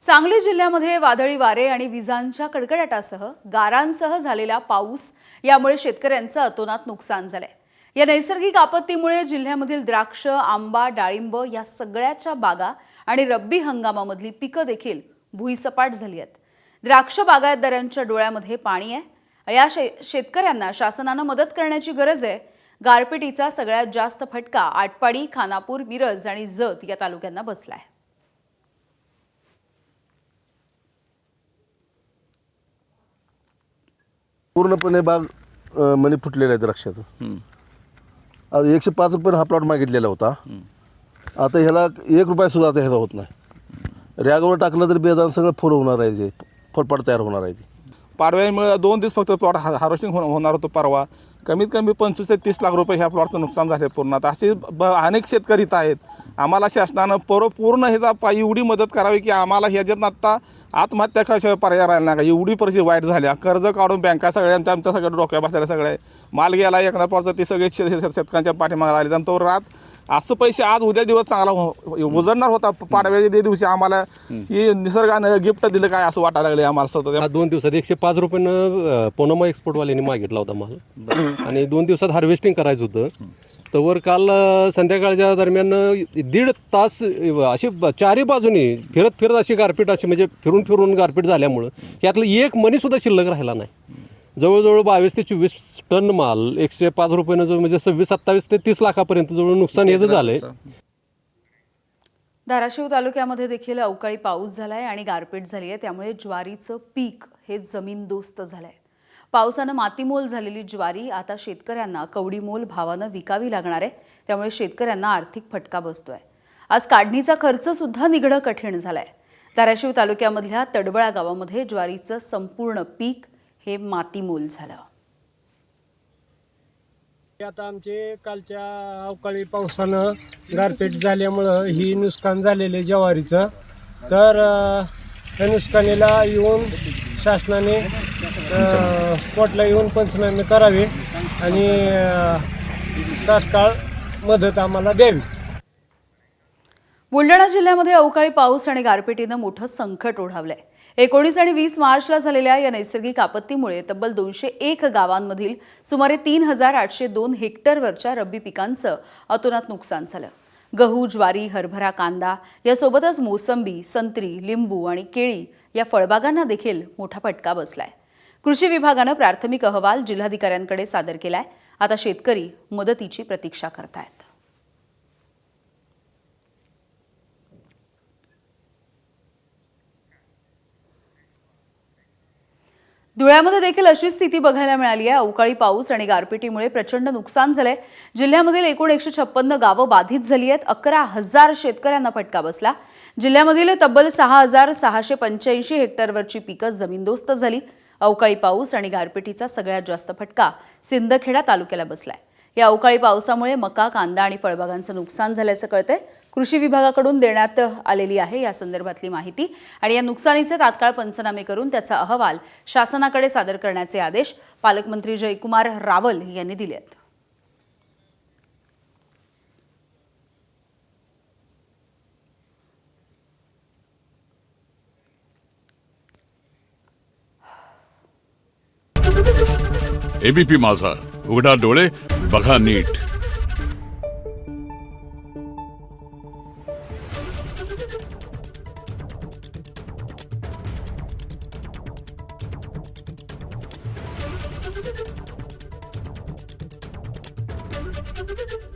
सांगली जिल्ह्यामध्ये वादळी वारे आणि विजांच्या कडकडाटासह गारांसह झालेला पाऊस यामुळे शेतकऱ्यांचं अतोनात नुकसान झालंय। या नैसर्गिक आपत्तीमुळे जिल्ह्यामधील द्राक्ष, आंबा, डाळिंब या सगळ्याच्या बागा आणि रब्बी हंगामामधली पिकं देखील भुईसपाट झाली आहेत। द्राक्ष बागायतदारांच्या डोळ्यामध्ये पाणी आहे। या शेतकऱ्यांना शासनाने मदत करण्याची गरज आहे। गारपिटीचा सगळ्यात जास्त फटका आटपाडी, खानापूर, मिरज आणि जत या तालुक्यांना बसलाय। पूर्णपणे बाग मनी फुटलेला आहे द्राक्षाचं। आता 105 रुपये हा प्लॉट मागितलेला होता। आता ह्याला 1 रुपया सुद्धा आता ह्याचा होत नाही। रॅगवर टाकलं तर बेजान सगळं फुल होणार आहे, जे फळपाट तयार होणार आहे। पाडव्यामुळे 2 दिवस फक्त प्लॉट हार्वेस्टिंग होणार होतं परवा। कमीत कमी 25 ते 30 लाख रुपये ह्या प्लॉटचं नुकसान झाले पूर्ण। आता असे अनेक शेतकरी आहेत। आम्हाला शासनानं पूर्ण ह्याचा एवढी मदत करावी की आम्हाला ह्याच्यात आता आत्महत्या कशा पर्याय राहिला नाही। एवढी परिस्थिती वाईट झाल्या। कर्ज काढून बँका सगळ्यांच्या आमच्या सगळ्या डोक्या बसलेल्या सगळे माल गेला एकदा पॉटचा ते सगळे शेतकऱ्यांच्या पाठीमागे आले। आणि तो रात असं पैसे आज उद्या दिवस चांगला उजळणार होता। पाडव्याच्या दिवशी आम्हाला ही निसर्गानं गिफ्ट दिलं काय असं वाटायला लागले आम्हाला सतत। 2 दिवसात 105 रुपयानं पोनोमा एक्सपोर्टवाल्यांनी मागितला होता माल आणि 2 दिवसात हार्वेस्टिंग करायचं होतं। तर काल संध्याकाळच्या दरम्यान 1.5 तास अशी चारही बाजूनी फिरत अशी गारपीट अशी म्हणजे फिरून गारपीट झाल्यामुळं यातलं एक मनीसुद्धा शिल्लक राहिला नाही। जवळजवळ 22 ते 24 टन माल 105 रुपयानं जो म्हणजे 27 ते 30 लाखापर्यंत जवळ नुकसान याचं झालंय। धाराशिव तालुक्यामध्ये देखील अवकाळी पाऊस झालाय आणि गारपीट झाली आहे। त्यामुळे ज्वारीचं पीक हे जमीनदोस्त झालंय। पावसानं मातीमोल झालेली ज्वारी आता शेतकऱ्यांना कवडीमोल भावानं विकावी लागणार आहे। त्यामुळे शेतकऱ्यांना आर्थिक फटका बसतोय। आज काढणीचा खर्च सुद्धा निघणं कठीण झालाय। धाराशिव तालुक्यामधल्या तडवळा गावामध्ये ज्वारीचं संपूर्ण पीक हे मातीमोल झालं। आता आमचे कालच्या अवकाळी पावसानं गारपीट झाल्यामुळं ही नुकसान झालेले ज्वारीचं। तर त्या नुकसानीला येऊन शासनाने स्पॉटला येऊन पंचनामे करावे आणि तात्काळ मदत आम्हाला द्यावी। बुलढाणा जिल्ह्यामध्ये अवकाळी पाऊस आणि गारपिटीनं मोठं संकट ओढावलंय। 19 आणि 20 मार्चला झालेल्या या नैसर्गिक आपत्तीमुळे तब्बल 201 गावांमधील सुमारे 3802 हेक्टरवरच्या रब्बी पिकांचं अतोनात नुकसान झालं। गहू, ज्वारी, हरभरा, कांदा यासोबतच मोसंबी, संत्री, लिंबू आणि केळी या फळबागांना देखील मोठा फटका बसलाय। कृषी विभागानं प्राथमिक अहवाल जिल्हाधिकाऱ्यांकडे सादर केलाय। आता शेतकरी मदतीची प्रतीक्षा करतायत। धुळ्यामध्ये देखील अशी स्थिती बघायला मिळाली आहे। अवकाळी पाऊस आणि गारपिटीमुळे प्रचंड नुकसान झालंय। जिल्ह्यामधील एकूण 156 गावं बाधित झाली आहेत। 11,000 शेतकऱ्यांना फटका बसला। जिल्ह्यामधील तब्बल 6,685 हेक्टरवरची पिकं जमीनदोस्त झाली। अवकाळी पाऊस आणि गारपिटीचा सगळ्यात जास्त फटका सिंदखेडा तालुक्याला बसलाय। या अवकाळी पावसामुळे मका, कांदा आणि फळबागांचं नुकसान झाल्याचं कळतंय। कृषी विभागाकडून देण्यात आलेली आहे या संदर्भातली माहिती आणि या नुकसानीचे तात्काळ पंचनामे करून त्याचा अहवाल शासनाकडे सादर करण्याचे आदेश पालकमंत्री जयकुमार रावल यांनी दिले आहेत। एबीपी माझा, उघडा डोळे बघा नीट। Thank you.